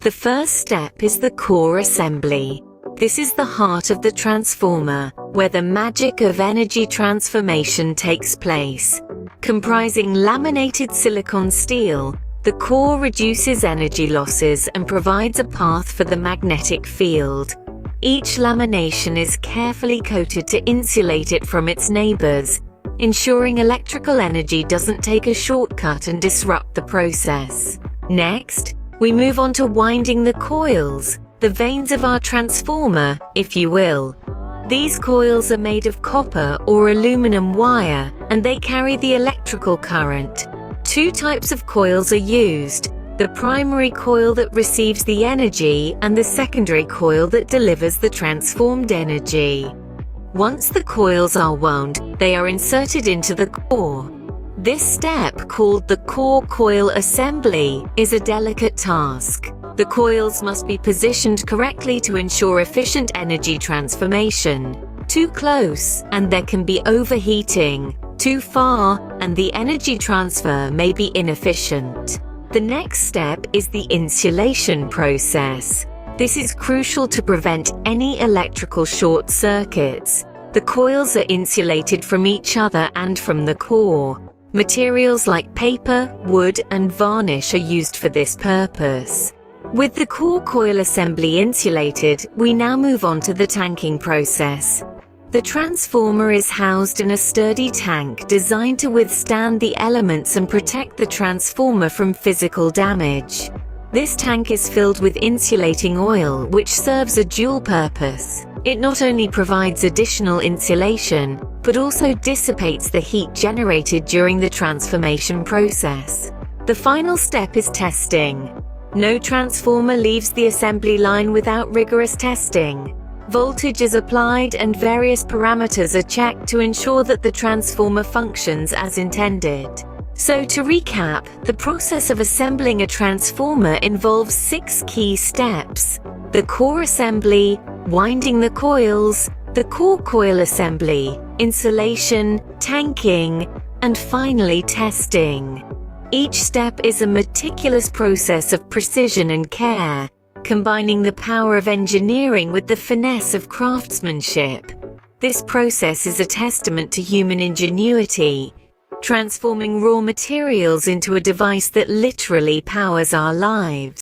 The first step is the core assembly. This is the heart of the transformer, where the magic of energy transformation takes place. Comprising laminated silicon steel, the core reduces energy losses and provides a path for the magnetic field. Each lamination is carefully coated to insulate it from its neighbors, ensuring electrical energy doesn't take a shortcut and disrupt the process. Next, we move on to winding the coils, the veins of our transformer, if you will. These coils are made of copper or aluminum wire, and they carry the electrical current. Two types of coils are used: the primary coil that receives the energy and the secondary coil that delivers the transformed energy. Once the coils are wound, they are inserted into the core. This step, called the core coil assembly, is a delicate task. The coils must be positioned correctly to ensure efficient energy transformation. Too close, and there can be overheating. Too far, and the energy transfer may be inefficient. The next step is the insulation process. This is crucial to prevent any electrical short circuits. The coils are insulated from each other and from the core. Materials like paper, wood, and varnish are used for this purpose. With the core coil assembly insulated, we now move on to the tanking process. The transformer is housed in a sturdy tank designed to withstand the elements and protect the transformer from physical damage. This tank is filled with insulating oil, which serves a dual purpose. It not only provides additional insulation, but also dissipates the heat generated during the transformation process. The final step is testing. No transformer leaves the assembly line without rigorous testing. Voltage is applied and various parameters are checked to ensure that the transformer functions as intended. So to recap, the process of assembling a transformer involves 6 key steps: the core assembly, winding the coils, the core coil assembly, insulation, tanking, and finally testing. Each step is a meticulous process of precision and care, combining the power of engineering with the finesse of craftsmanship. This process is a testament to human ingenuity, transforming raw materials into a device that literally powers our lives.